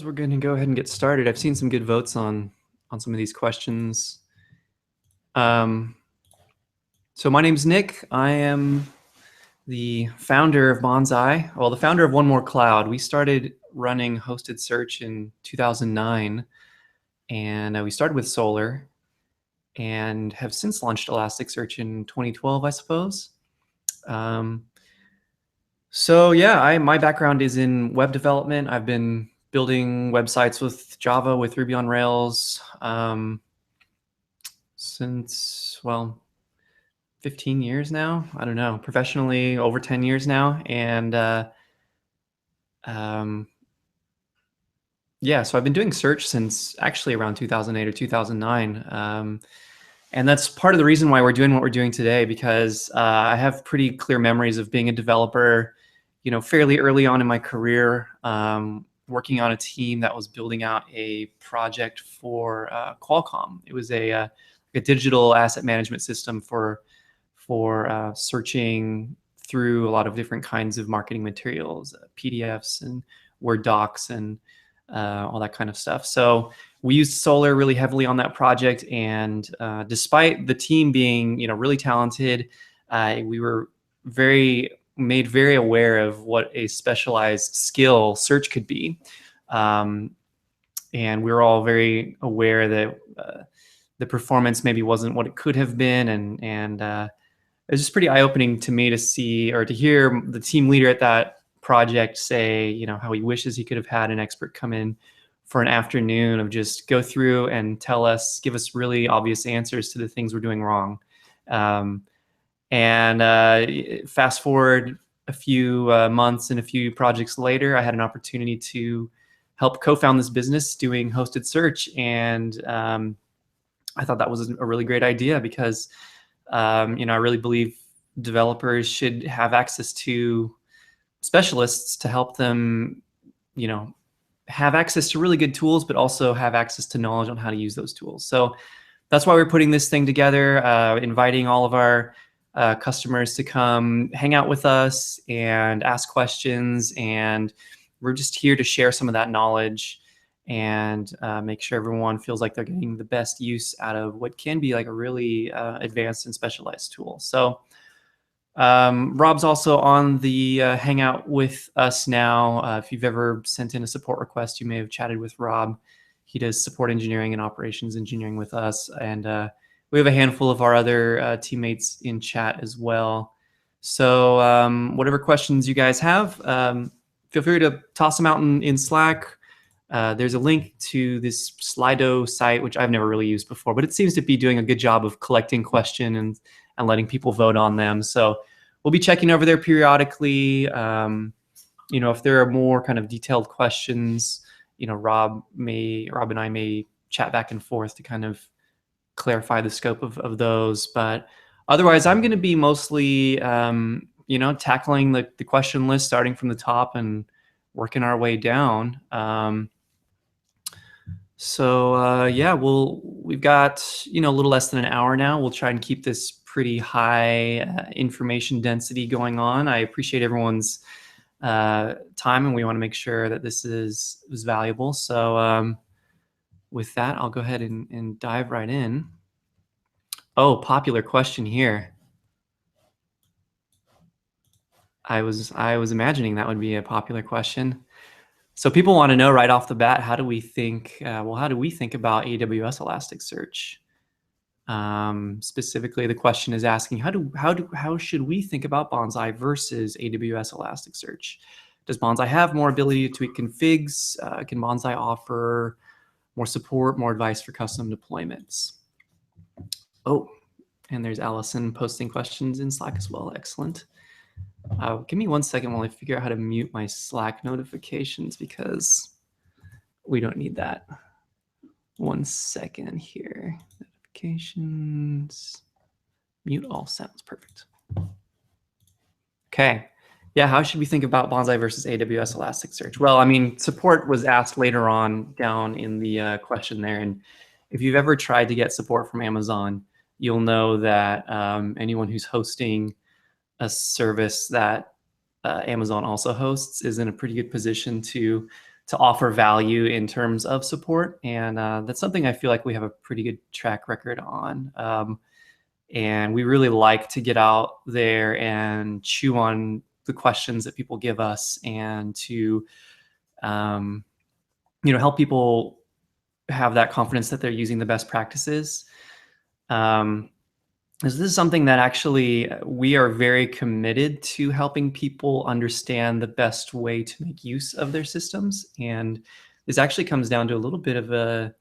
We're going to go ahead and get started. I've seen some good votes on some of these questions. So my name's Nick. I am the founder of Bonsai. Well, the founder of One More Cloud. We started running hosted search in 2009, and we started with Solar, and have since launched Elasticsearch in 2012, I suppose. So yeah, my background is in web development. I've been building websites with Java, with Ruby on Rails, since, well, 15 years now. I don't know, professionally over 10 years now. And yeah, so I've been doing search since actually around 2008 or 2009. And that's part of the reason why we're doing what we're doing today, because I have pretty clear memories of being a developer, fairly early on in my career, working on a team that was building out a project for Qualcomm. It was a digital asset management system for searching through a lot of different kinds of marketing materials, PDFs and Word docs and all that kind of stuff. So we used Solar really heavily on that project, and despite the team being really talented, we were made very aware of what a specialized skill search could be. And we were all very aware that the performance maybe wasn't what it could have been. And it was just pretty eye-opening to me to see, or to hear the team leader at that project say, how he wishes he could have had an expert come in for an afternoon of just go through and give us really obvious answers to the things we're doing wrong. Fast forward a few months and a few projects later, I had an opportunity to help co-found this business doing hosted search. And I thought that was a really great idea, because I really believe developers should have access to specialists to help them, have access to really good tools, but also have access to knowledge on how to use those tools. So that's why we're putting this thing together, inviting all of our customers to come hang out with us and ask questions. And we're just here to share some of that knowledge and make sure everyone feels like they're getting the best use out of what can be like a really advanced and specialized tool. So Rob's also on the Hangout with us now. If you've ever sent in a support request, you may have chatted with Rob. He does support engineering and operations engineering with us. And we have a handful of our other teammates in chat as well. So whatever questions you guys have, feel free to toss them out in Slack. There's a link to this Slido site, which I've never really used before, but it seems to be doing a good job of collecting questions and letting people vote on them. So we'll be checking over there periodically. If there are more kind of detailed questions, Rob and I may chat back and forth to kind of clarify the scope of those. But otherwise, I'm going to be mostly, tackling the question list, starting from the top and working our way down. Yeah, we've got, a little less than an hour now. We'll try and keep this pretty high information density going on. I appreciate everyone's time, and we want to make sure that this is valuable. So with that, I'll go ahead and dive right in. Oh, popular question here. I was imagining that would be a popular question. So people want to know right off the bat, how do we think about AWS Elasticsearch? Specifically, the question is asking, how should we think about Bonsai versus AWS Elasticsearch? Does Bonsai have more ability to tweak configs? Can Bonsai offer more support, more advice for custom deployments? Oh, and there's Allison posting questions in Slack as well. Excellent. Give me 1 second while I figure out how to mute my Slack notifications, because we don't need that. 1 second here. Notifications. Mute all sounds. Perfect. Okay. Yeah, how should we think about Bonsai versus AWS Elasticsearch? Well, I mean, support was asked later on down in the question there. And if you've ever tried to get support from Amazon, you'll know that anyone who's hosting a service that Amazon also hosts is in a pretty good position to offer value in terms of support. And that's something I feel like we have a pretty good track record on. And we really like to get out there and chew on the questions that people give us, and to help people have that confidence that they're using the best practices. This is something that actually we are very committed to helping people understand the best way to make use of their systems. And this actually comes down to a little bit of an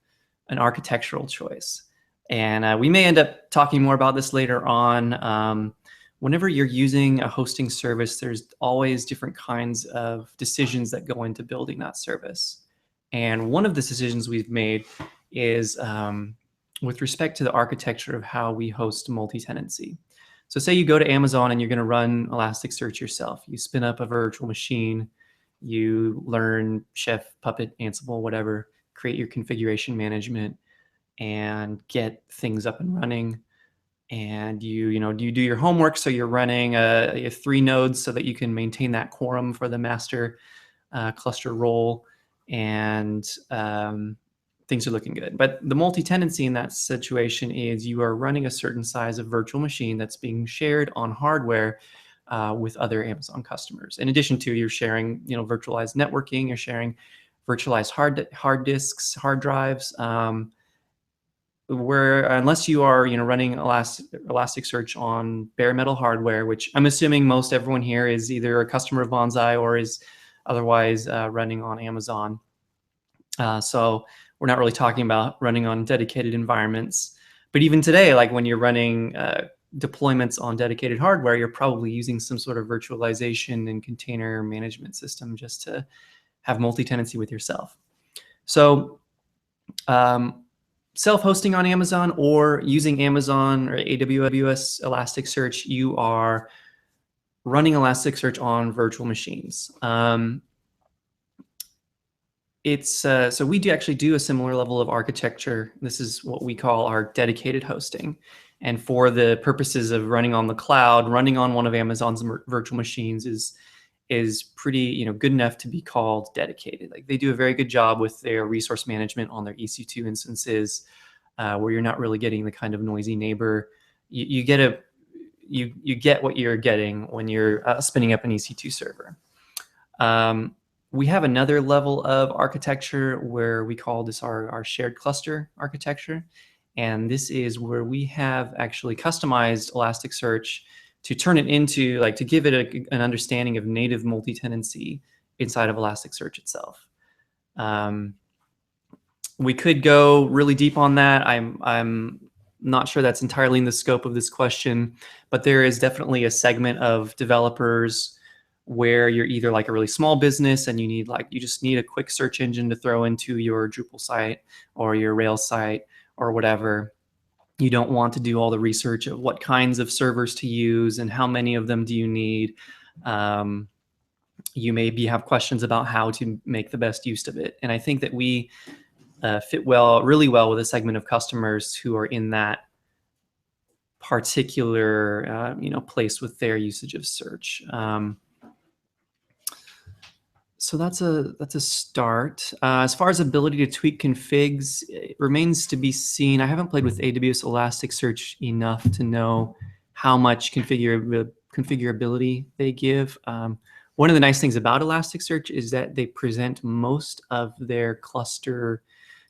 architectural choice. And we may end up talking more about this later on. Whenever you're using a hosting service, there's always different kinds of decisions that go into building that service. And one of the decisions we've made is with respect to the architecture of how we host multi-tenancy. So say you go to Amazon and you're going to run Elasticsearch yourself. You spin up a virtual machine, you learn Chef, Puppet, Ansible, whatever, create your configuration management, and get things up and running. And you do your homework. So you're running 3 nodes so that you can maintain that quorum for the master cluster role, and things are looking good. But the multi-tenancy in that situation is you are running a certain size of virtual machine that's being shared on hardware with other Amazon customers. In addition to, you're sharing virtualized networking, you're sharing virtualized hard disks, hard drives. Where unless you are running Elasticsearch on bare metal hardware, which I'm assuming most everyone here is either a customer of Bonsai or is otherwise running on Amazon. So we're not really talking about running on dedicated environments. But even today, like when you're running deployments on dedicated hardware, you're probably using some sort of virtualization and container management system just to have multi-tenancy with yourself. So self-hosting on Amazon or using Amazon or AWS Elasticsearch, you are running Elasticsearch on virtual machines. So we actually do a similar level of architecture. This is what we call our dedicated hosting. And for the purposes of running on the cloud, running on one of Amazon's virtual machines is pretty good enough to be called dedicated. Like, they do a very good job with their resource management on their EC2 instances, where you're not really getting the kind of noisy neighbor. You get what you're getting when you're spinning up an EC2 server. We have another level of architecture where we call this our shared cluster architecture. And this is where we have actually customized Elasticsearch to turn it into, to give it an understanding of native multi-tenancy inside of Elasticsearch itself. We could go really deep on that. I'm not sure that's entirely in the scope of this question, but there is definitely a segment of developers where you're either like a really small business and you just need a quick search engine to throw into your Drupal site or your Rails site or whatever. You don't want to do all the research of what kinds of servers to use and how many of them do you need. You maybe have questions about how to make the best use of it. And I think that we fit really well with a segment of customers who are in that particular place with their usage of search. So that's a start. As far as ability to tweak configs, it remains to be seen. I haven't played with AWS Elasticsearch enough to know how much configurability they give. One of the nice things about Elasticsearch is that they present most of their cluster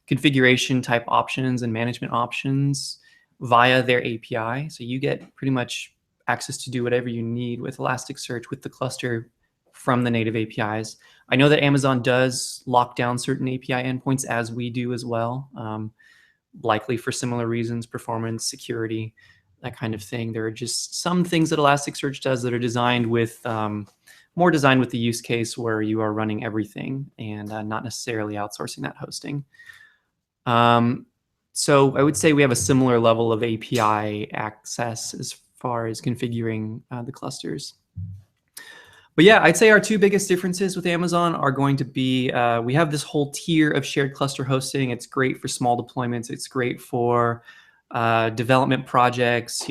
configuration type options and management options via their API. So you get pretty much access to do whatever you need with Elasticsearch with the cluster from the native APIs. I know that Amazon does lock down certain API endpoints, as we do as well, likely for similar reasons, performance, security, that kind of thing. There are just some things that Elasticsearch does that are designed with, more designed with the use case where you are running everything and not necessarily outsourcing that hosting. So I would say we have a similar level of API access as far as configuring the clusters. But yeah, I'd say our 2 biggest differences with Amazon are going to be, we have this whole tier of shared cluster hosting. It's great for small deployments. It's great for development projects,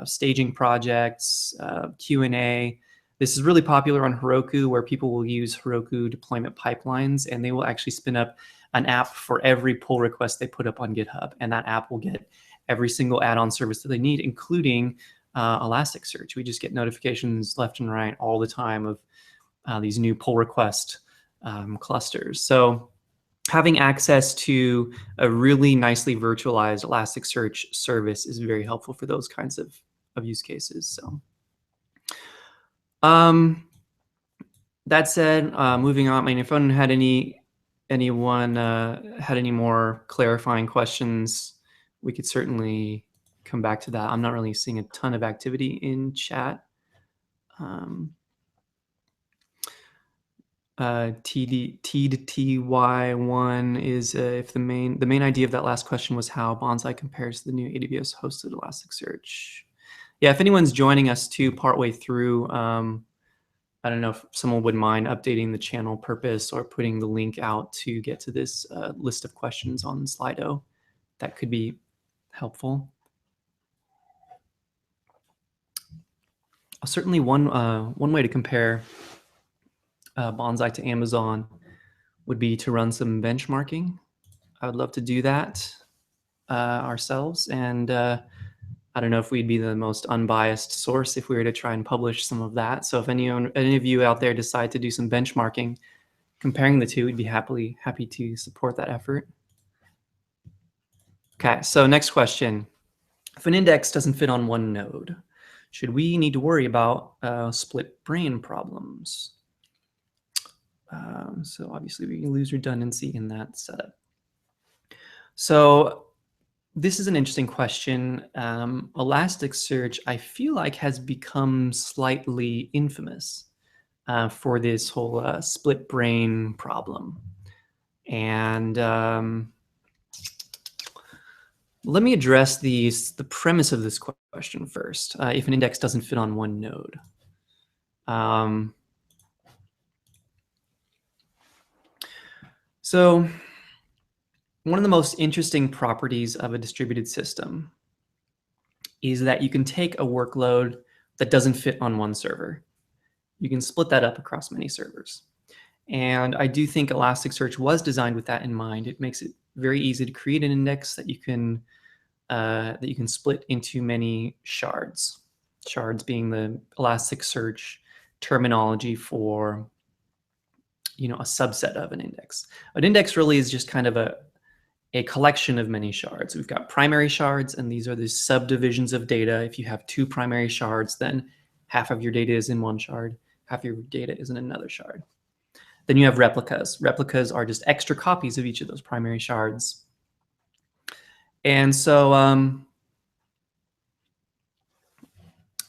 staging projects, Q&A. This is really popular on Heroku, where people will use Heroku deployment pipelines, and they will actually spin up an app for every pull request they put up on GitHub. And that app will get every single add-on service that they need, including Elasticsearch. We just get notifications left and right all the time of these new pull request clusters. So having access to a really nicely virtualized Elasticsearch service is very helpful for those kinds of use cases. So that said, moving on, I mean, if anyone had anyone had any more clarifying questions, we could certainly come back to that. I'm not really seeing a ton of activity in chat. T to TY1 is if the main idea of that last question was how Bonsai compares to the new AWS hosted Elasticsearch. Yeah, if anyone's joining us too partway through, I don't know if someone would mind updating the channel purpose or putting the link out to get to this list of questions on Slido. That could be helpful. Certainly one way to compare Bonsai to Amazon would be to run some benchmarking. I would love to do that ourselves. And I don't know if we'd be the most unbiased source if we were to try and publish some of that. So if any of you out there decide to do some benchmarking, comparing the two, we'd be happy to support that effort. Okay, so next question. If an index doesn't fit on one node, should we need to worry about split brain problems? So obviously we lose redundancy in that setup. So this is an interesting question. Elasticsearch, I feel like, has become slightly infamous for this whole split brain problem. And let me address the premise of this question first. If an index doesn't fit on one node. So one of the most interesting properties of a distributed system is that you can take a workload that doesn't fit on one server. You can split that up across many servers. And I do think Elasticsearch was designed with that in mind. It makes it very easy to create an index that you can split into many shards. Shards being the Elasticsearch terminology for a subset of an index. An index really is just kind of a collection of many shards. We've got primary shards, and these are the subdivisions of data. If you have two primary shards, then half of your data is in one shard, half of your data is in another shard. Then you have replicas. Replicas are just extra copies of each of those primary shards. And so,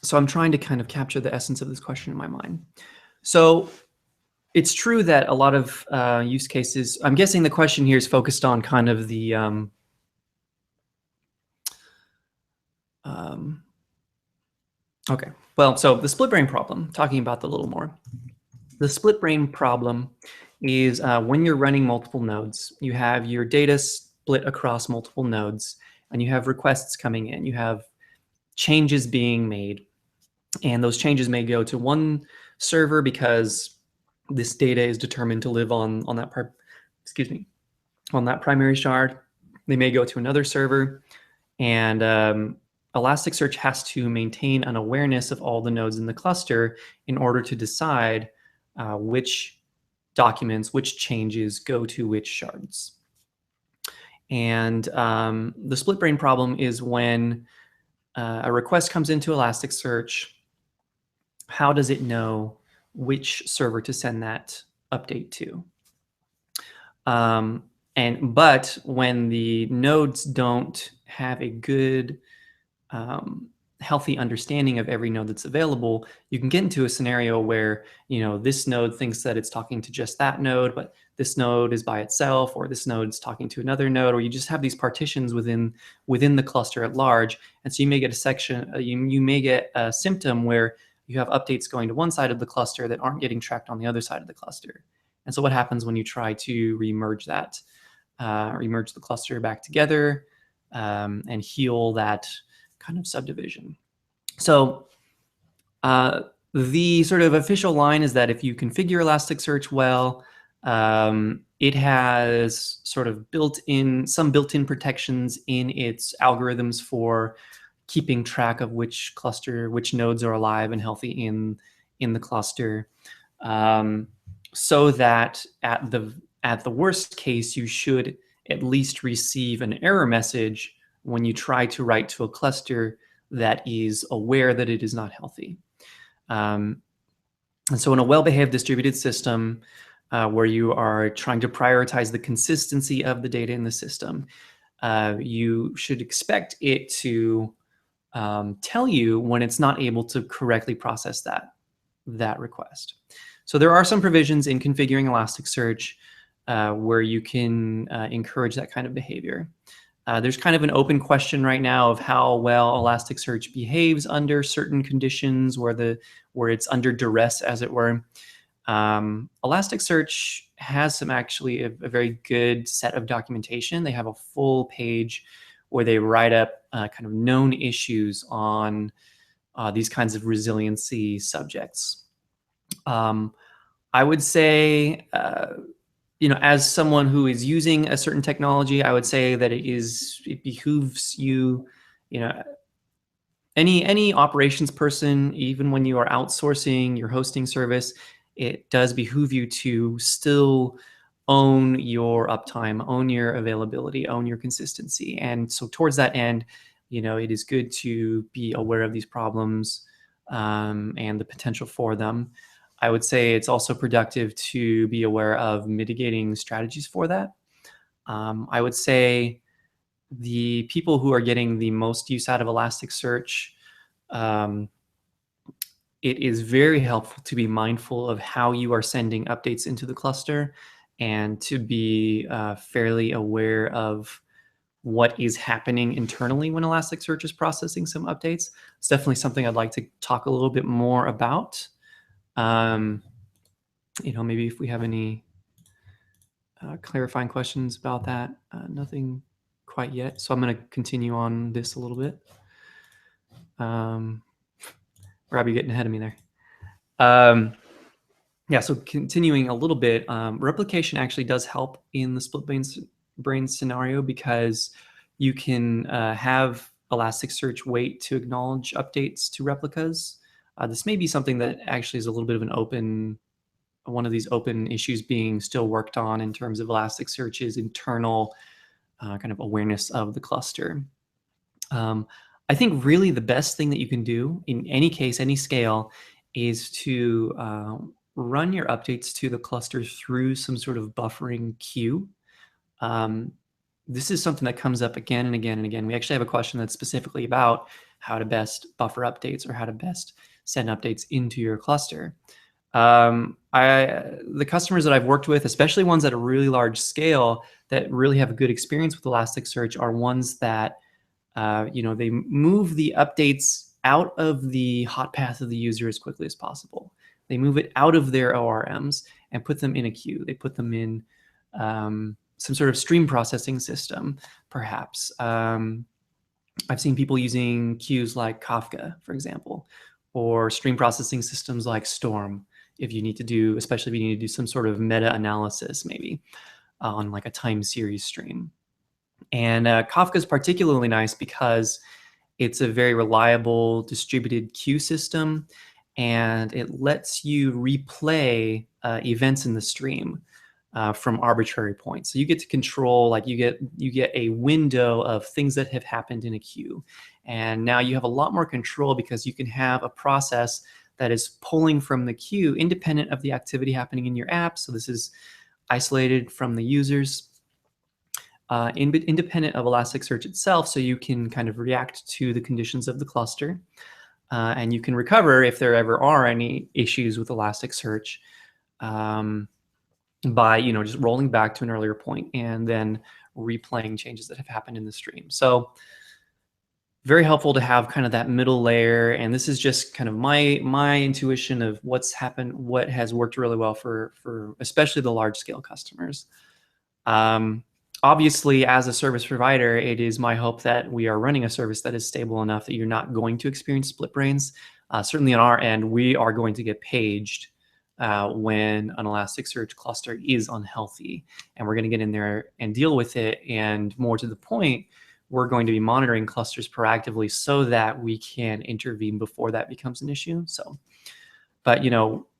so I'm trying to kind of capture the essence of this question in my mind. So it's true that a lot of use cases, I'm guessing the question here is focused on kind of the okay, well, so the split brain problem, talking about that a little more. The split brain problem is when you're running multiple nodes, you have your data split across multiple nodes, and you have requests coming in. You have changes being made, and those changes may go to one server because this data is determined to live on that on that primary shard. They may go to another server, and Elasticsearch has to maintain an awareness of all the nodes in the cluster in order to decide which documents, which changes go to which shards. And the split brain problem is when a request comes into Elasticsearch. How does it know which server to send that update to? But when the nodes don't have a good, healthy understanding of every node that's available, you can get into a scenario where this node thinks that it's talking to just that node, but this node is by itself, or this node is talking to another node, or you just have these partitions within the cluster at large, and so you may get a section, you may get a symptom where you have updates going to one side of the cluster that aren't getting tracked on the other side of the cluster. And so what happens when you try to remerge that, remerge the cluster back together and heal that kind of subdivision? So The sort of official line is that if you configure Elasticsearch well, it has sort of some built-in protections in its algorithms for keeping track of which nodes are alive and healthy in the cluster, so that at the worst case, you should at least receive an error message when you try to write to a cluster that is aware that it is not healthy. And so in a well-behaved distributed system, where you are trying to prioritize the consistency of the data in the system, you should expect it to tell you when it's not able to correctly process that request. So there are some provisions in configuring Elasticsearch where you can encourage that kind of behavior. There's kind of an open question right now of how well Elasticsearch behaves under certain conditions where it's under duress, as it were. Elasticsearch has actually a very good set of documentation. They have a full page where they write up kind of known issues on these kinds of resiliency subjects. I would say, as someone who is using a certain technology, I would say that it behooves you, any operations person, even when you are outsourcing your hosting service, it does behoove you to still own your uptime, own your availability, own your consistency. And so towards that end, it is good to be aware of these problems and the potential for them. I would say it's also productive to be aware of mitigating strategies for that. I would say the people who are getting the most use out of Elasticsearch, it is very helpful to be mindful of how you are sending updates into the cluster and to be fairly aware of what is happening internally when Elasticsearch is processing some updates. It's definitely something I'd like to talk a little bit more about. Maybe if we have any clarifying questions about that. Nothing quite yet. So I'm going to continue on this a little bit. Rob, you're getting ahead of me there. Yeah, so continuing a little bit, replication actually does help in the split brain scenario because you can have Elasticsearch wait to acknowledge updates to replicas. This may be something that actually is a little bit of one of these open issues being still worked on in terms of Elasticsearch's internal kind of awareness of the cluster. I think really the best thing that you can do in any case, any scale, is to run your updates to the cluster through some sort of buffering queue. This is something that comes up again and again and again. We actually have a question that's specifically about how to best buffer updates or how to best send updates into your cluster. The customers that I've worked with, especially ones at a really large scale that really have a good experience with Elasticsearch, are ones that they move the updates out of the hot path of the user as quickly as possible. They move it out of their ORMs and put them in a queue. They put them in some sort of stream processing system, perhaps. I've seen people using queues like Kafka, for example, or stream processing systems like Storm, if you need to do, especially if you need to do some sort of meta-analysis, maybe on like a time series stream. And Kafka is particularly nice because it's a very reliable distributed queue system, and it lets you replay events in the stream from arbitrary points. So you get to control, like you get a window of things that have happened in a queue. And now you have a lot more control because you can have a process that is pulling from the queue independent of the activity happening in your app. So this is isolated from the users. Independent of Elasticsearch itself, so you can kind of react to the conditions of the cluster, and you can recover if there ever are any issues with Elasticsearch by just rolling back to an earlier point and then replaying changes that have happened in the stream. So very helpful to have kind of that middle layer, and this is just kind of my intuition of what's happened, what has worked really well for especially the large scale customers. Obviously, as a service provider, it is my hope that we are running a service that is stable enough that you're not going to experience split brains. certainly on our end, we are going to get paged when an Elasticsearch cluster is unhealthy, and we're going to get in there and deal with it. And more to the point, we're going to be monitoring clusters proactively so that we can intervene before that becomes an issue. So, but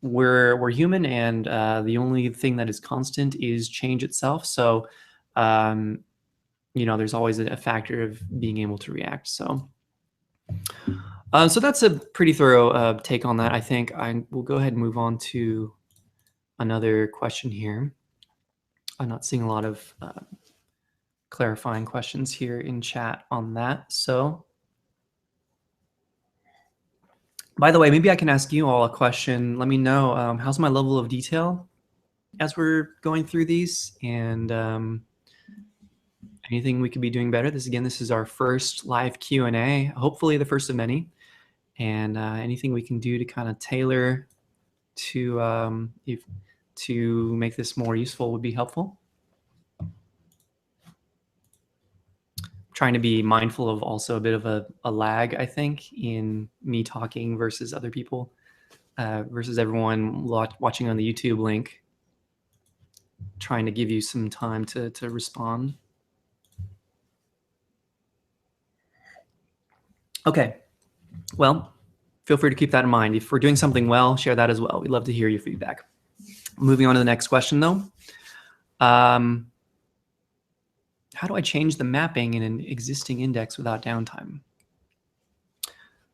we're human, and the only thing that is constant is change itself. So, there's always a factor of being able to react. So. So that's a pretty thorough take on that. I think we'll go ahead and move on to another question here. I'm not seeing a lot of clarifying questions here in chat on that. So, by the way, maybe I can ask you all a question. Let me know, how's my level of detail as we're going through these, and anything we could be doing better. This is our first live Q&A, hopefully the first of many. And anything we can do to kind of tailor to make this more useful would be helpful. Trying to be mindful of also a bit of a lag, I think, in me talking versus other people, versus everyone watching on the YouTube link. Trying to give you some time to respond. Okay. Well, feel free to keep that in mind. If we're doing something well, share that as well. We'd love to hear your feedback. Moving on to the next question, though. How do I change the mapping in an existing index without downtime?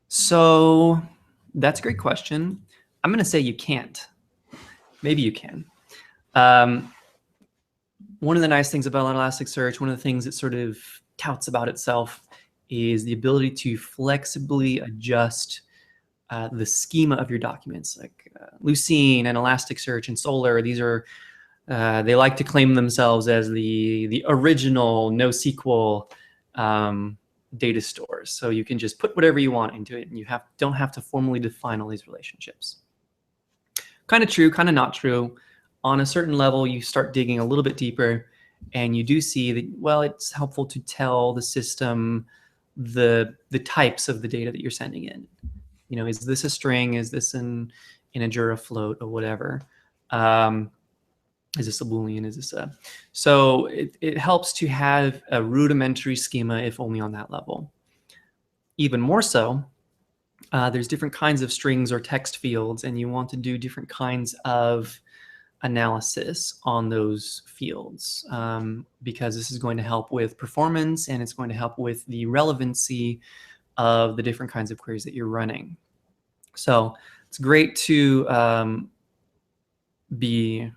So that's a great question. I'm going to say you can't. Maybe you can. One of the nice things about Elasticsearch, one of the things it sort of touts about itself, is the ability to flexibly adjust the schema of your documents. Like Lucene and Elasticsearch and Solr, these are, they like to claim themselves as the original NoSQL data stores. So you can just put whatever you want into it, and you don't have to formally define all these relationships. Kind of true, kind of not true. On a certain level, you start digging a little bit deeper, and you do see that, well, it's helpful to tell the system the types of the data that you're sending in. Is this a string? Is this an integer, a float, or whatever? Is this a Boolean? Is this a... So it helps to have a rudimentary schema, if only on that level. Even more so, there's different kinds of strings or text fields, and you want to do different kinds of analysis on those fields, because this is going to help with performance, and it's going to help with the relevancy of the different kinds of queries that you're running. So it's great to be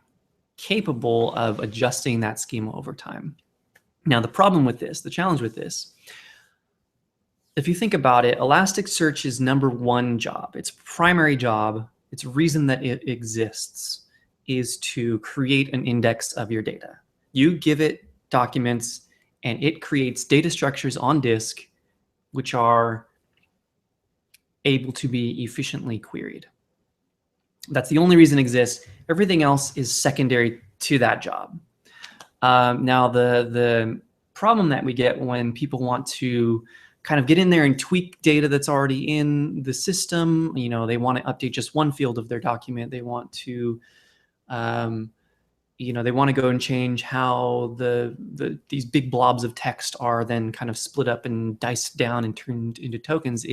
capable of adjusting that schema over time. Now, the problem with this, the challenge with this, if you think about it, Elasticsearch's #1 job, its primary job, its reason that it exists, is to create an index of your data. You give it documents, and it creates data structures on disk, which are able to be efficiently queried. That's the only reason it exists. Everything else is secondary to that job. Now, the problem that we get when people want to kind of get in there and tweak data that's already in the system, they want to update just one field of their document. They want to, they want to go and change how these big blobs of text are then kind of split up and diced down and turned into tokens.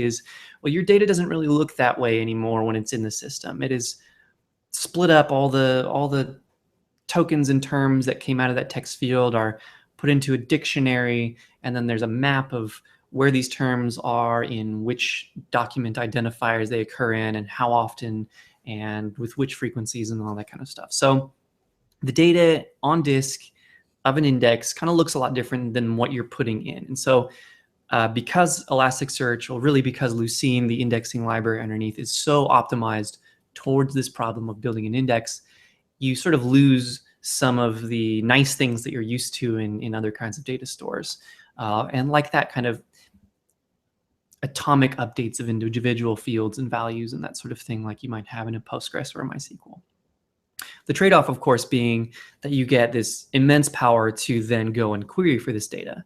Well, your data doesn't really look that way anymore when it's in the system. It is split up. All the tokens and terms that came out of that text field are put into a dictionary, and then there's a map of where these terms are in which document identifiers they occur in, and how often, and with which frequencies, and all that kind of stuff. So the data on disk of an index kind of looks a lot different than what you're putting in. And so because Elasticsearch, or really because Lucene, the indexing library underneath, is so optimized towards this problem of building an index, you sort of lose some of the nice things that you're used to in other kinds of data stores. And like that kind of atomic updates of individual fields and values and that sort of thing, like you might have in a Postgres or a MySQL. The trade-off, of course, being that you get this immense power to then go and query for this data.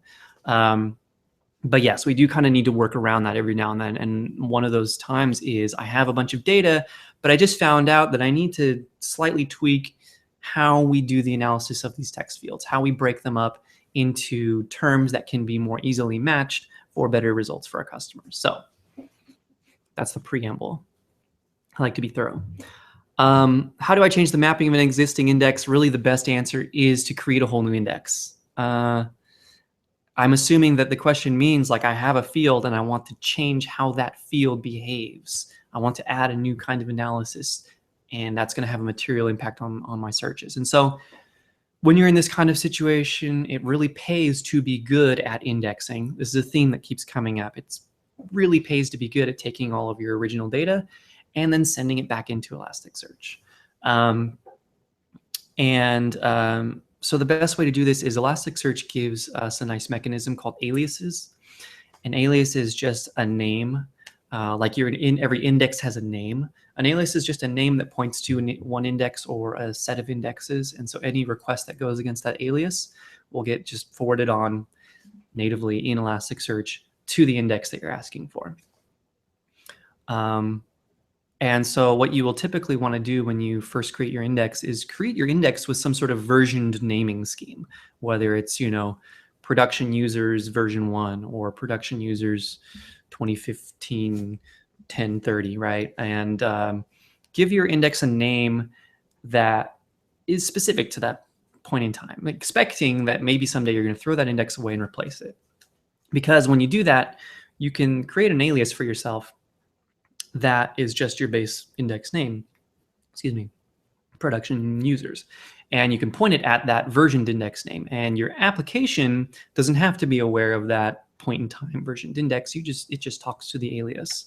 But yes, we do kind of need to work around that every now and then. And one of those times is I have a bunch of data, but I just found out that I need to slightly tweak how we do the analysis of these text fields, how we break them up into terms that can be more easily matched for better results for our customers. So that's the preamble. I like to be thorough. How do I change the mapping of an existing index? Really, the best answer is to create a whole new index. I'm assuming that the question means like I have a field and I want to change how that field behaves. I want to add a new kind of analysis, and that's going to have a material impact on my searches. And so when you're in this kind of situation, it really pays to be good at indexing. This is a theme that keeps coming up. It really pays to be good at taking all of your original data and then sending it back into Elasticsearch. So the best way to do this is Elasticsearch gives us a nice mechanism called aliases. An alias is just a name, like every index has a name. An alias is just a name that points to one index or a set of indexes. And so any request that goes against that alias will get just forwarded on natively in Elasticsearch to the index that you're asking for. And so what you will typically want to do when you first create your index is create your index with some sort of versioned naming scheme, whether it's, production users version 1 or production users 2015 1030, right? And give your index a name that is specific to that point in time, expecting that maybe someday you're going to throw that index away and replace it. Because when you do that, you can create an alias for yourself that is just your base index name, production users. And you can point it at that versioned index name. And your application doesn't have to be aware of that point in time versioned index. It just talks to the alias.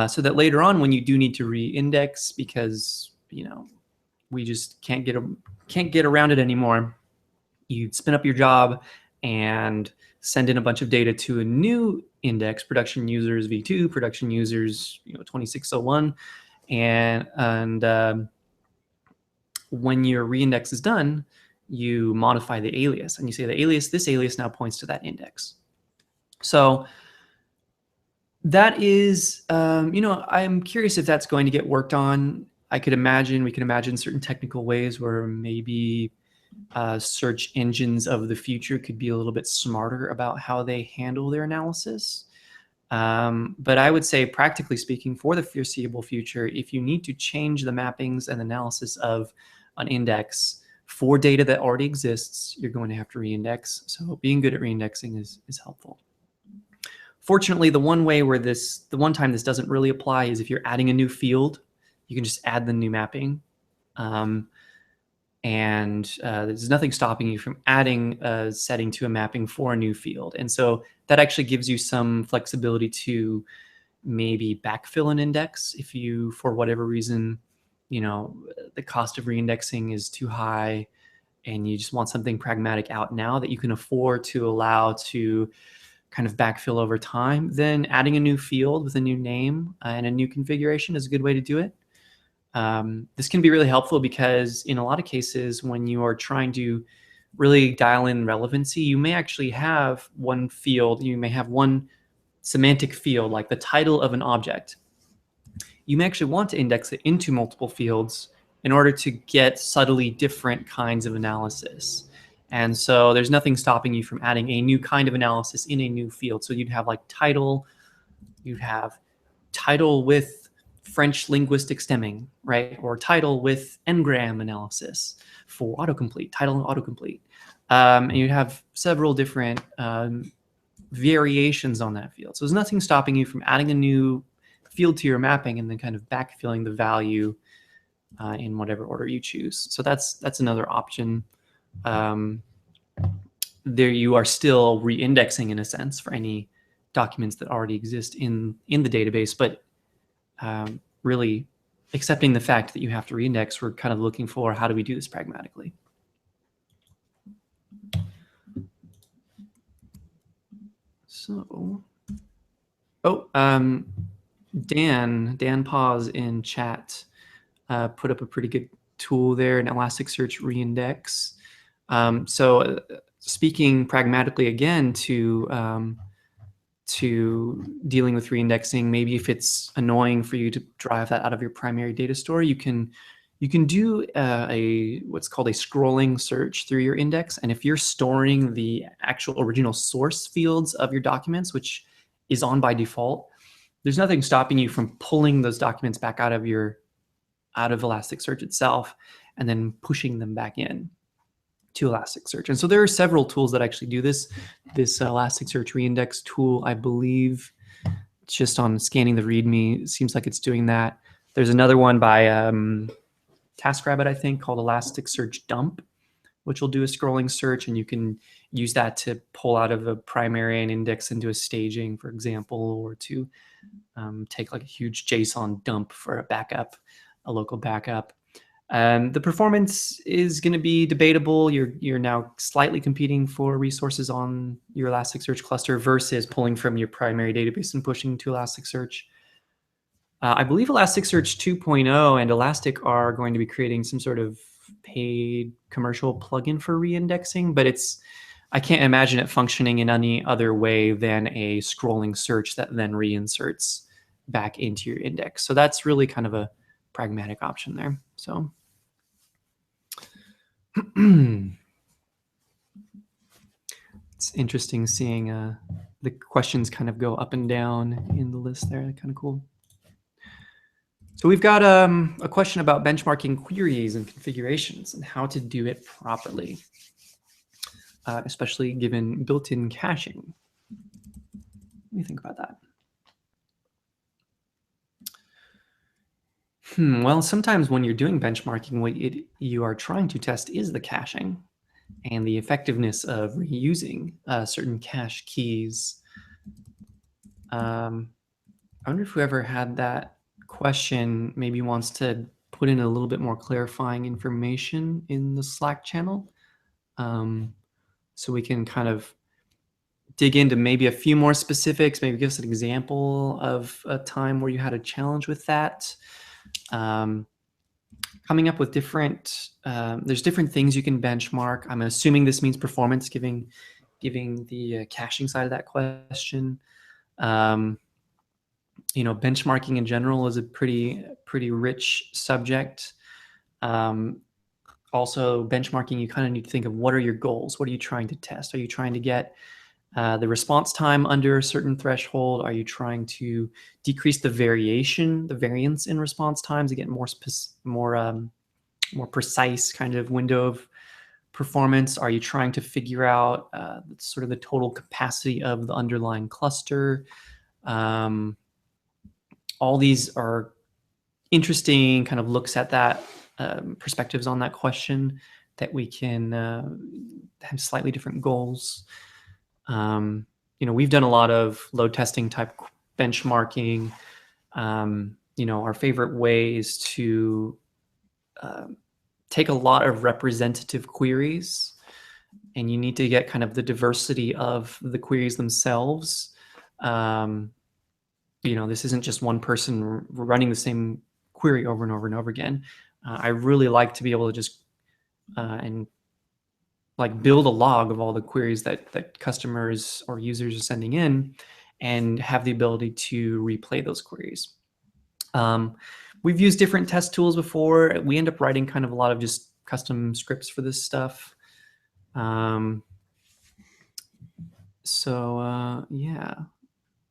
So that later on, when you do need to re-index because we just can't get around it anymore, you spin up your job and send in a bunch of data to a new index, production users v2, production users 2601, and when your reindex is done, you modify the alias and you say this alias now points to that index. So that is, I'm curious if that's going to get worked on. We could imagine certain technical ways where maybe search engines of the future could be a little bit smarter about how they handle their analysis. But I would say, practically speaking, for the foreseeable future, if you need to change the mappings and analysis of an index for data that already exists, you're going to have to reindex. So being good at reindexing is helpful. Fortunately, the one time this doesn't really apply is if you're adding a new field. You can just add the new mapping. There's nothing stopping you from adding a setting to a mapping for a new field. And so that actually gives you some flexibility to maybe backfill an index if you, for whatever reason, the cost of reindexing is too high and you just want something pragmatic out now that you can afford to allow to kind of backfill over time. Then adding a new field with a new name and a new configuration is a good way to do it. This can be really helpful because in a lot of cases, when you are trying to really dial in relevancy, you may actually have one field, you may have one semantic field, like the title of an object. You may actually want to index it into multiple fields in order to get subtly different kinds of analysis. And so there's nothing stopping you from adding a new kind of analysis in a new field. So you'd have like title, you'd have title with French linguistic stemming, right? Or title with n-gram analysis for autocomplete, title and autocomplete. And you'd have several different variations on that field. So there's nothing stopping you from adding a new field to your mapping and then kind of backfilling the value in whatever order you choose. So that's another option. There you are still re-indexing in a sense for any documents that already exist in the database, but really accepting the fact that you have to reindex, we're kind of looking for how do we do this pragmatically. So, Dan Pause in chat put up a pretty good tool there, an Elasticsearch reindex. So speaking pragmatically again to to dealing with reindexing. Maybe if it's annoying for you to drive that out of your primary data store, you can do what's called a scrolling search through your index. And if you're storing the actual original source fields of your documents, which is on by default, there's nothing stopping you from pulling those documents back out of Elasticsearch itself and then pushing them back in to Elasticsearch. And so there are several tools that actually do this. This Elasticsearch reindex tool, I believe, just on scanning the README, seems like it's doing that. There's another one by TaskRabbit, I think, called Elasticsearch Dump, which will do a scrolling search, and you can use that to pull out of a primary and index into a staging, for example, or to take like a huge JSON dump for a backup, a local backup. The performance is going to be debatable. You're now slightly competing for resources on your Elasticsearch cluster versus pulling from your primary database and pushing to Elasticsearch. I believe Elasticsearch 2.0 and Elastic are going to be creating some sort of paid commercial plugin for reindexing, but I can't imagine it functioning in any other way than a scrolling search that then reinserts back into your index. So that's really kind of a pragmatic option there. So it's interesting seeing the questions kind of go up and down in the list there. Kind of cool. So we've got a question about benchmarking queries and configurations and how to do it properly, especially given built-in caching. What do you think about that? Well, sometimes when you're doing benchmarking, what you are trying to test is the caching and the effectiveness of reusing certain cache keys. I wonder if whoever had that question maybe wants to put in a little bit more clarifying information in the Slack channel, so we can kind of dig into maybe a few more specifics, maybe give us an example of a time where you had a challenge with that. Coming up with different, there's different things you can benchmark. I'm assuming this means performance, giving the caching side of that question. Benchmarking in general is a pretty rich subject. Also, benchmarking, you kind of need to think of what are your goals? What are you trying to test? Are you trying to get the response time under a certain threshold? Are you trying to decrease the variance in response times to get more precise kind of window of performance? Are you trying to figure out sort of the total capacity of the underlying cluster? All these are interesting kind of looks at that, perspectives on that question that we can have slightly different goals. We've done a lot of load testing type benchmarking. Our favorite way is to take a lot of representative queries, and you need to get kind of the diversity of the queries themselves. This isn't just one person running the same query over and over and over again. I really like to be able to just and like build a log of all the queries that customers or users are sending in, and have the ability to replay those queries. We've used different test tools before. We end up writing kind of a lot of just custom scripts for this stuff. Yeah,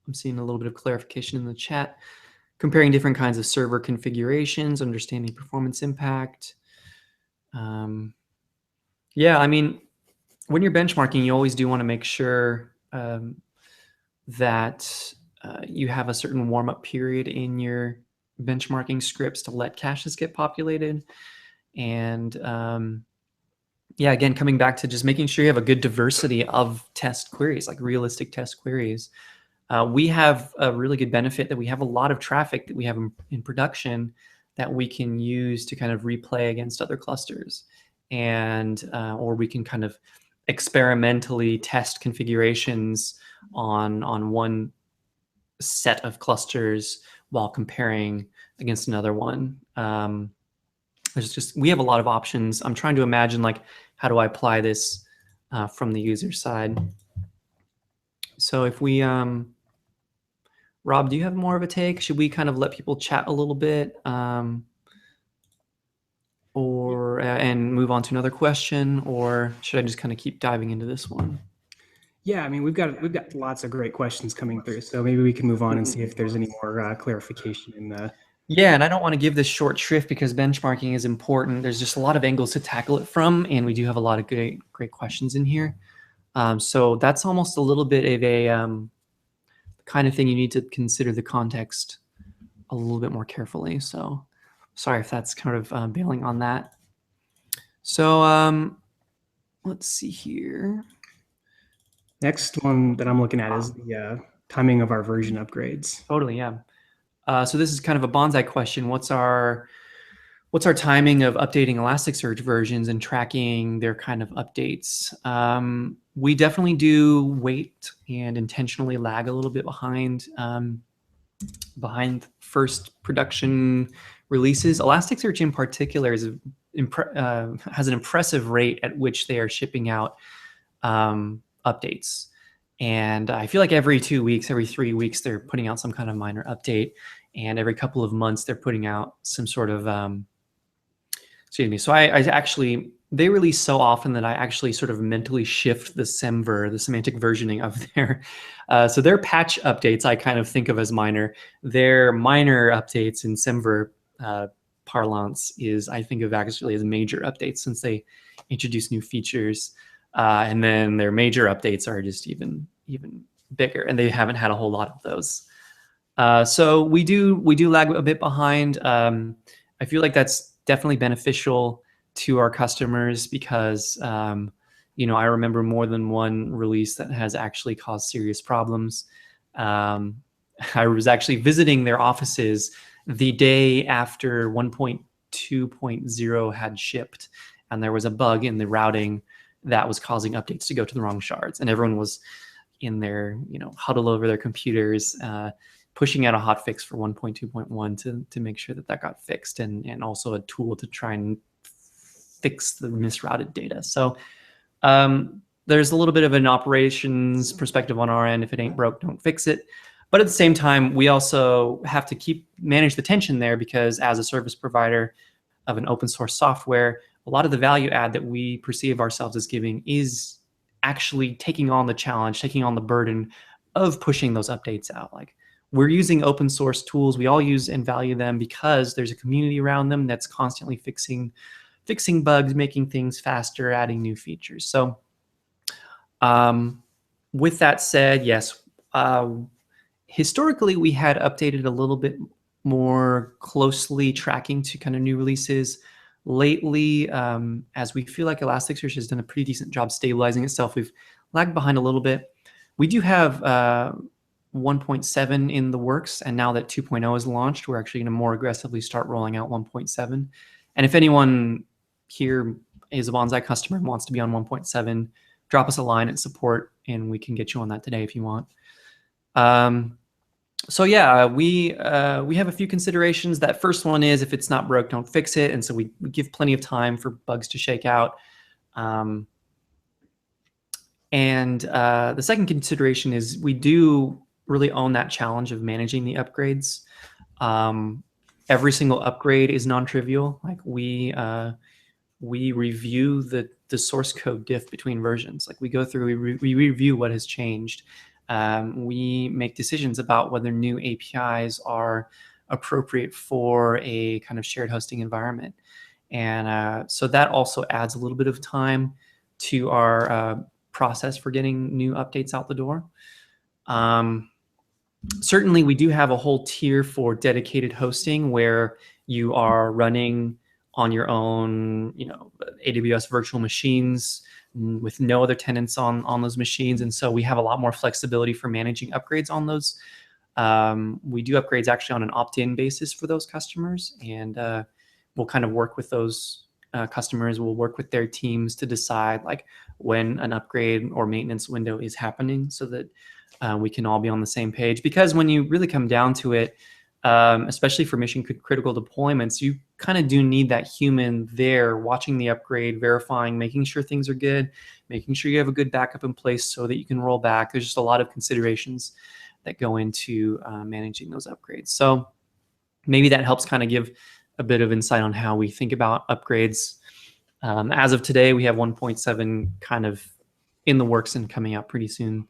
I'm seeing a little bit of clarification in the chat. Comparing different kinds of server configurations, understanding performance impact. Yeah, I mean, when you're benchmarking, you always do want to make sure that you have a certain warm-up period in your benchmarking scripts to let caches get populated. And yeah, again, coming back to just making sure you have a good diversity of test queries, like realistic test queries. We have a really good benefit that we have a lot of traffic that we have in production that we can use to kind of replay against other clusters, and or we can kind of experimentally test configurations on one set of clusters while comparing against another one. We have a lot of options. I'm trying to imagine, like, how do I apply this from the user side? So if we Rob, do you have more of a take? Should we kind of let people chat a little bit, and move on to another question, or should I just kind of keep diving into this one? Yeah, I mean, we've got lots of great questions coming through, so maybe we can move on and see if there's any more clarification in the. Yeah, and I don't want to give this short shrift because benchmarking is important. There's just a lot of angles to tackle it from, and we do have a lot of great questions in here. So that's almost a little bit of a kind of thing you need to consider the context a little bit more carefully. So sorry if that's kind of bailing on that. So let's see here. Next one that I'm looking at is the timing of our version upgrades. Totally, yeah. So this is kind of a Bonsai question. What's our timing of updating Elasticsearch versions and tracking their kind of updates? We definitely do wait and intentionally lag a little bit behind first production releases. Elasticsearch in particular has an impressive rate at which they are shipping out updates. And I feel like every 2 weeks, every 3 weeks, they're putting out some kind of minor update. And every couple of months, they're putting out some sort of, excuse me. So I actually, they release so often that I actually sort of mentally shift the semver, the semantic versioning of so their patch updates, I kind of think of as minor. Their minor updates in semver parlance is, I think of actually as major updates since they introduce new features. And then their major updates are just even bigger, and they haven't had a whole lot of those. So we do lag a bit behind. I feel like that's definitely beneficial to our customers because I remember more than one release that has actually caused serious problems. I was actually visiting their offices the day after 1.2.0 had shipped, and there was a bug in the routing that was causing updates to go to the wrong shards, and everyone was in there, huddled over their computers, pushing out a hotfix for 1.2.1 to make sure that got fixed, and also a tool to try and fix the misrouted data. So there's a little bit of an operations perspective on our end. If it ain't broke, don't fix it. But at the same time, we also have to manage the tension there, because as a service provider of an open source software, a lot of the value add that we perceive ourselves as giving is actually taking on the challenge, taking on the burden of pushing those updates out. Like, we're using open source tools. We all use and value them because there's a community around them that's constantly fixing bugs, making things faster, adding new features. So with that said, yes, historically we had updated a little bit more closely tracking to kind of new releases. Lately, as we feel like Elasticsearch has done a pretty decent job stabilizing itself, we've lagged behind a little bit. We do have 1.7 in the works, and now that 2.0 is launched, we're actually going to more aggressively start rolling out 1.7. And if anyone here is a Bonsai customer and wants to be on 1.7, drop us a line at support, and we can get you on that today if you want. So yeah, we have a few considerations. That first one is, if it's not broke, don't fix it. And so we give plenty of time for bugs to shake out. And the second consideration is, we do really own that challenge of managing the upgrades. Every single upgrade is non-trivial. Like, we review the source code diff between versions. Like, we go through, we review what has changed. We make decisions about whether new APIs are appropriate for a kind of shared hosting environment. And so that also adds a little bit of time to our process for getting new updates out the door. Certainly, we do have a whole tier for dedicated hosting where you are running on your own, AWS virtual machines with no other tenants on those machines. And so we have a lot more flexibility for managing upgrades on those. We do upgrades actually on an opt-in basis for those customers, and we'll kind of work with those customers. We'll work with their teams to decide like when an upgrade or maintenance window is happening, so that we can all be on the same page. Because when you really come down to it, especially for mission critical deployments, you kind of do need that human there watching the upgrade, verifying, making sure things are good, making sure you have a good backup in place so that you can roll back. There's just a lot of considerations that go into managing those upgrades. So maybe that helps kind of give a bit of insight on how we think about upgrades. As of today, we have 1.7 kind of in the works and coming out pretty soon.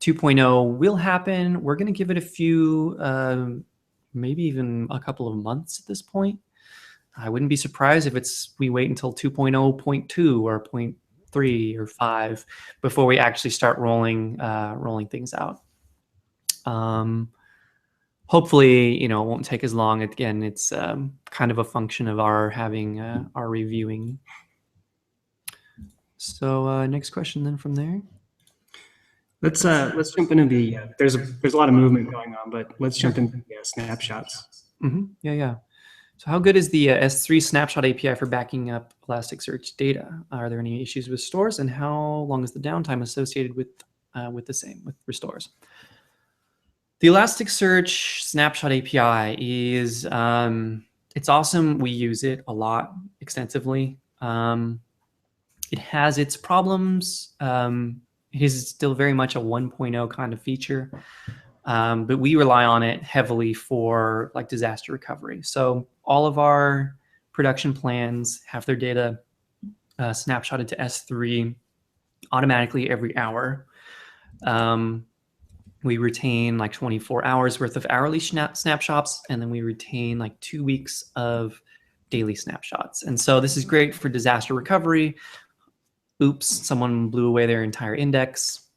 2.0 will happen. We're going to give it a few, maybe even a couple of months at this point. I wouldn't be surprised if we wait until 2.0.2 or 0.3 or 5 before we actually start rolling things out. Hopefully, it won't take as long. Again, it's kind of a function of our having our reviewing. So next question then from there. Let's jump into the there's a lot of movement going on, but let's jump into the snapshots. Yeah. So how good is the S3 snapshot API for backing up Elasticsearch data? Are there any issues with stores, and how long is the downtime associated with restores? The Elasticsearch snapshot API is it's awesome. We use it a lot, extensively. It has its problems. It is still very much a 1.0 kind of feature, but we rely on it heavily for like disaster recovery. So all of our production plans have their data snapshotted to S3 automatically every hour. We retain like 24 hours worth of hourly snapshots, and then we retain like 2 weeks of daily snapshots. And so this is great for disaster recovery. Oops, someone blew away their entire index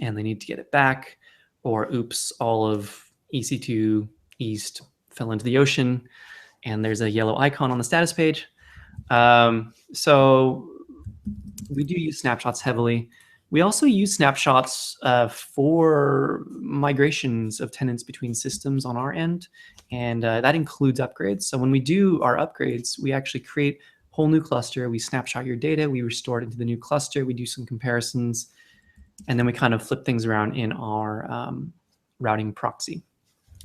and they need to get it back. Or oops, all of EC2 East fell into the ocean and there's a yellow icon on the status page. So we do use snapshots heavily. We also use snapshots for migrations of tenants between systems on our end, and that includes upgrades. So when we do our upgrades, we actually create a whole new cluster. We snapshot your data, we restore it into the new cluster, we do some comparisons, and then we kind of flip things around in our routing proxy.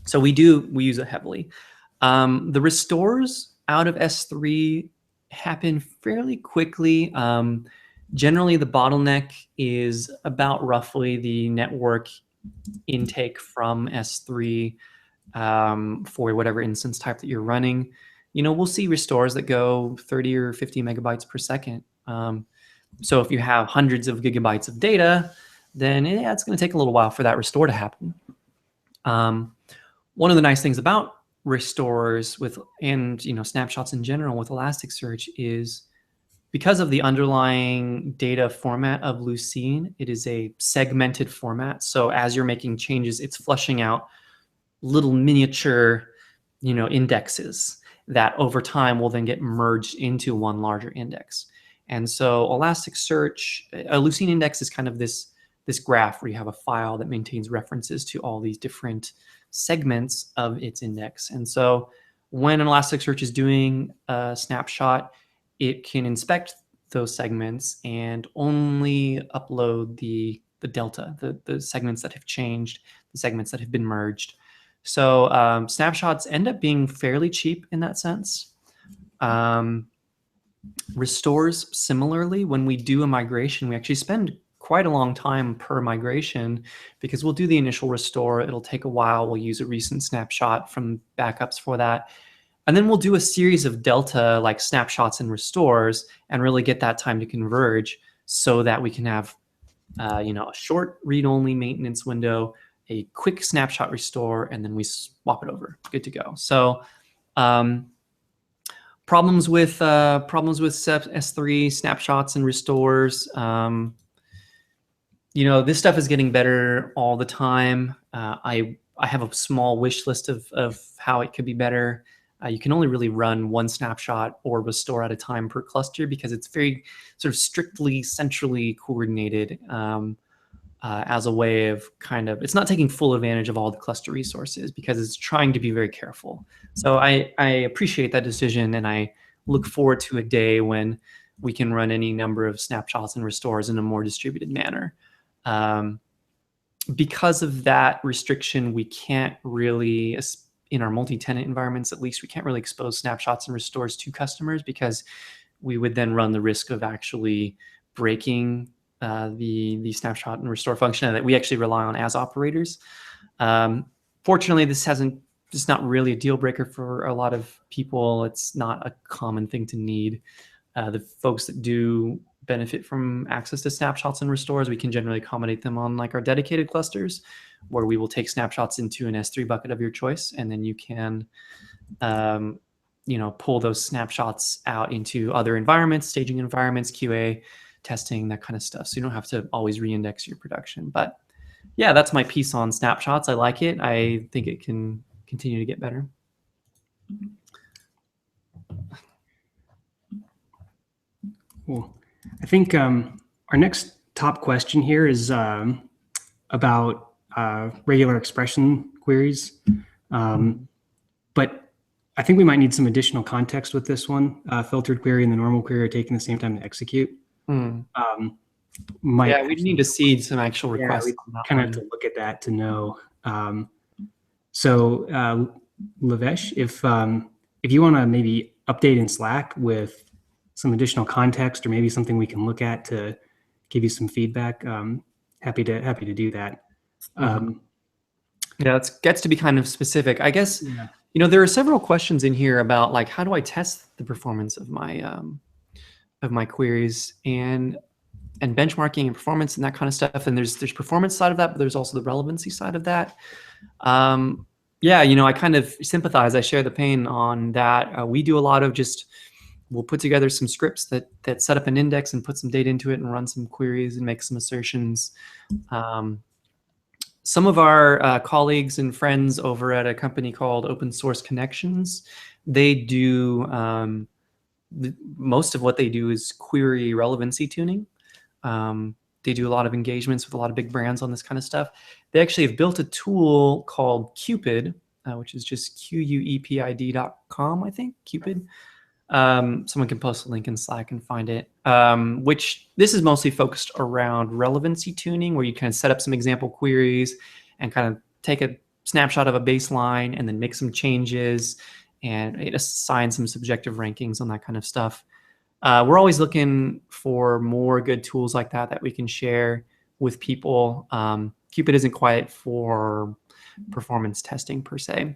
So we use it heavily. The restores out of S3 happen fairly quickly. Generally, the bottleneck is about roughly the network intake from S3 for whatever instance type that you're running. We'll see restores that go 30 or 50 megabytes per second. So if you have hundreds of gigabytes of data, then it's going to take a little while for that restore to happen. One of the nice things about restores and snapshots in general with Elasticsearch is because of the underlying data format of Lucene, it is a segmented format. So as you're making changes, it's flushing out little miniature, indexes that over time will then get merged into one larger index. And so Elasticsearch, a Lucene index is kind of this graph where you have a file that maintains references to all these different segments of its index. And so when an Elasticsearch is doing a snapshot, it can inspect those segments and only upload the delta, the segments that have changed, the segments that have been merged. So snapshots end up being fairly cheap in that sense. Restores, similarly, when we do a migration, we actually spend quite a long time per migration because we'll do the initial restore. It'll take a while. We'll use a recent snapshot from backups for that. And then we'll do a series of delta like snapshots and restores and really get that time to converge so that we can have a short read-only maintenance window, a quick snapshot restore, and then we swap it over. Good to go. So problems with S3 snapshots and restores. This stuff is getting better all the time. I have a small wish list of how it could be better. You can only really run one snapshot or restore at a time per cluster because it's very sort of strictly centrally coordinated as a way of it's not taking full advantage of all the cluster resources because it's trying to be very careful. So I appreciate that decision, and I look forward to a day when we can run any number of snapshots and restores in a more distributed manner. Because of that restriction, we can't really, in our multi-tenant environments at least, we can't really expose snapshots and restores to customers because we would then run the risk of actually breaking the snapshot and restore function that we actually rely on as operators. Fortunately, it's not really a deal breaker for a lot of people. It's not a common thing to need. The folks that do benefit from access to snapshots and restores, we can generally accommodate them on like our dedicated clusters, where we will take snapshots into an S3 bucket of your choice, and then you can pull those snapshots out into other environments, staging environments, QA, testing, that kind of stuff. So you don't have to always reindex your production. But yeah, that's my piece on snapshots. I like it. I think it can continue to get better. Cool. I think our next top question here is about regular expression queries. But I think we might need some additional context with this one. Filtered query and the normal query are taking the same time to execute. Yeah, we need to see some actual requests. Yeah, we kind of have to look at that to know. So Lavesh, if you want to maybe update in Slack with some additional context, or maybe something we can look at to give you some feedback, happy to do that. Yeah, it gets to be kind of specific, I guess. Yeah. There are several questions in here about like, how do I test the performance of my queries and benchmarking and performance and that kind of stuff. And there's performance side of that, but there's also the relevancy side of that. Yeah, I kind of sympathize. I share the pain on that. We do a lot of we'll put together some scripts that set up an index and put some data into it and run some queries and make some assertions. Some of our colleagues and friends over at a company called Open Source Connections, they do most of what they do is query relevancy tuning. They do a lot of engagements with a lot of big brands on this kind of stuff. They actually have built a tool called Cupid, which is just QUEPID.com, I think, Cupid. Someone can post a link in Slack and find it, which this is mostly focused around relevancy tuning, where you kind of set up some example queries and kind of take a snapshot of a baseline and then make some changes and assign some subjective rankings on that kind of stuff. We're always looking for more good tools like that we can share with people. Cupid isn't quite for performance testing per se.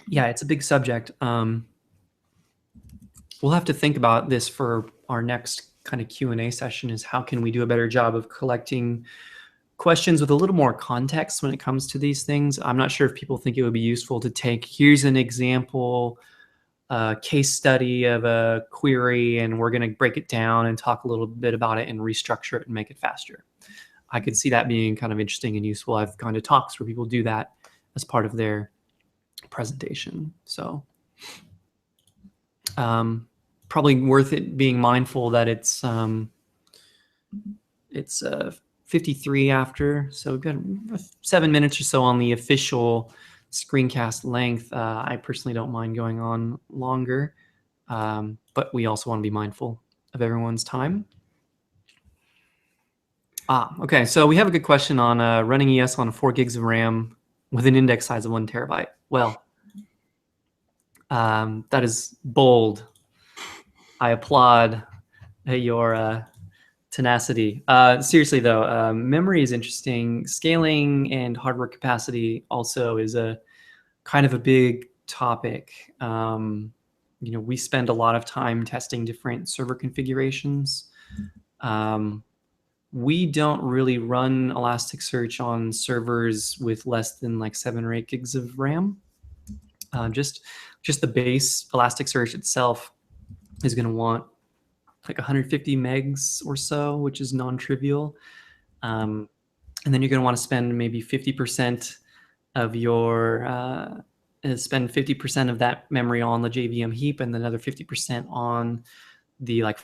Yeah, it's a big subject. We'll have to think about this for our next kind of Q&A session, is how can we do a better job of collecting questions with a little more context when it comes to these things. I'm not sure if people think it would be useful to take, here's an example case study of a query, and we're going to break it down and talk a little bit about it and restructure it and make it faster. I could see that being kind of interesting and useful. I've gone to talks where people do that as part of their presentation. So probably worth it being mindful that it's 53 after, so we've got 7 minutes or so on the official screencast length. I personally don't mind going on longer, but we also want to be mindful of everyone's time. Okay, so we have a good question on running ES on 4 gigs of RAM with an index size of 1 terabyte. Well, that is bold. I applaud your tenacity. Seriously though, memory is interesting. Scaling and hardware capacity also is a kind of a big topic. We spend a lot of time testing different server configurations. We don't really run Elasticsearch on servers with less than like 7 or 8 gigs of RAM. Just the base Elasticsearch itself is going to want like 150 megs or so, which is non-trivial. And then you're going to want to spend maybe 50% of your spend 50% of that memory on the JVM heap, and another 50% on the like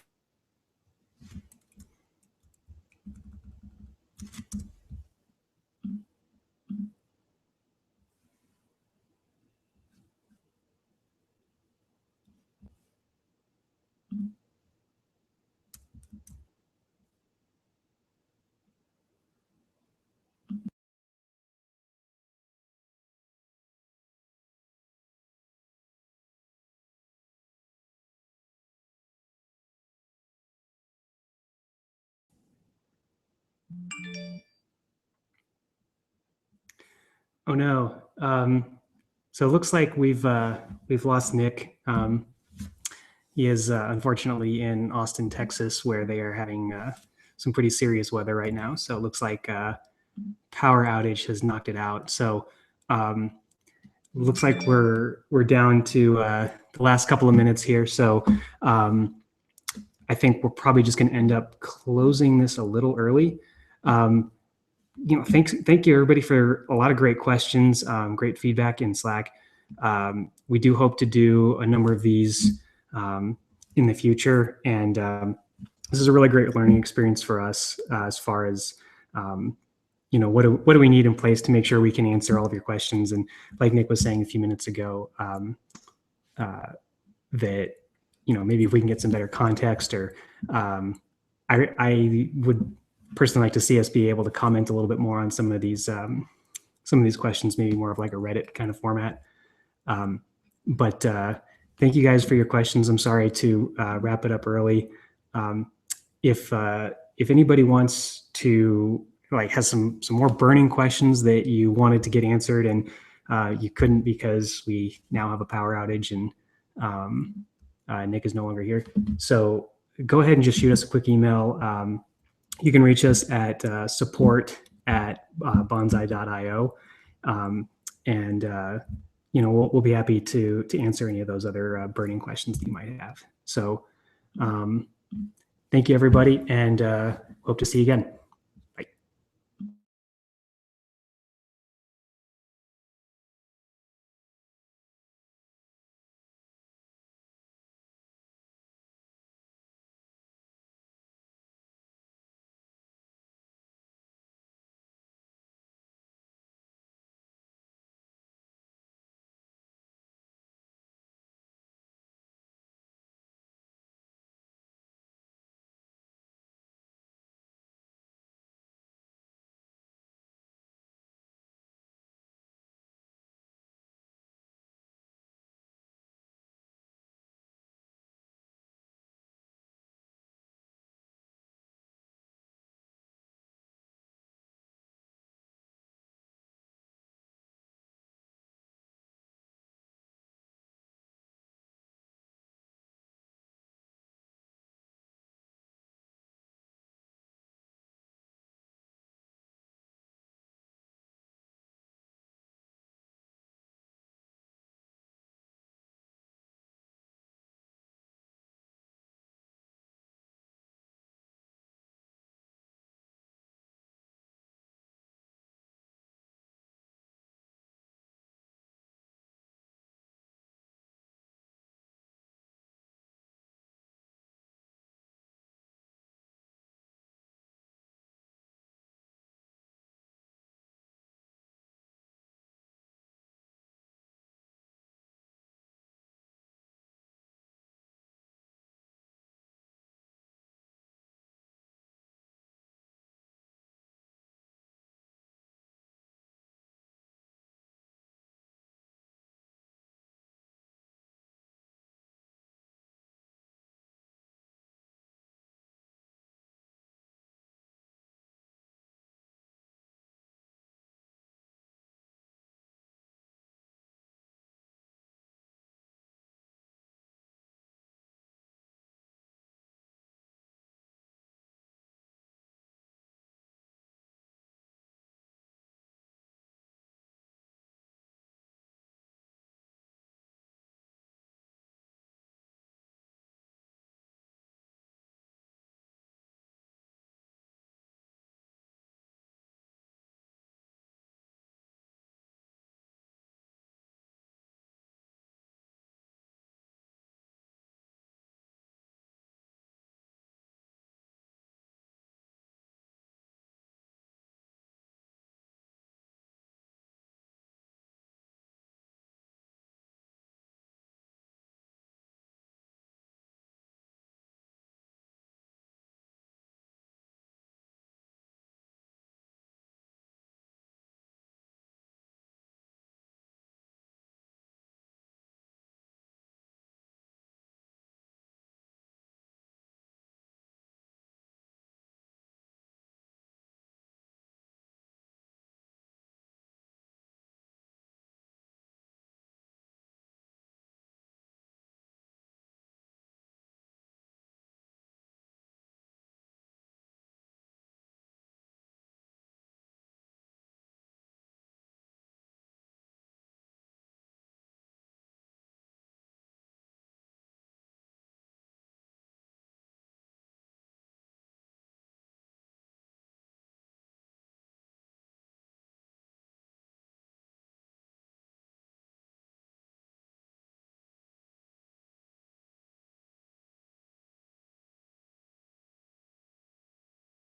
Oh no. So it looks like we've lost Nick. He is unfortunately in Austin, Texas, where they are having some pretty serious weather right now. So it looks like power outage has knocked it out. So looks like we're down to the last couple of minutes here. So I think we're probably just going to end up closing this a little early. Thank you everybody for a lot of great questions, great feedback in Slack. We do hope to do a number of these in the future, and this is a really great learning experience for us as far as what do we need in place to make sure we can answer all of your questions. And like Nick was saying a few minutes ago, that maybe if we can get some better context, or I would personally like to see us be able to comment a little bit more on some of these questions, maybe more of like a Reddit kind of format. But thank you guys for your questions. I'm sorry to wrap it up early. If anybody wants to has some more burning questions that you wanted to get answered and you couldn't because we now have a power outage and Nick is no longer here, so go ahead and just shoot us a quick email. You can reach us at support@bonsai.io, and we'll be happy to answer any of those other burning questions that you might have. So thank you everybody, and hope to see you again.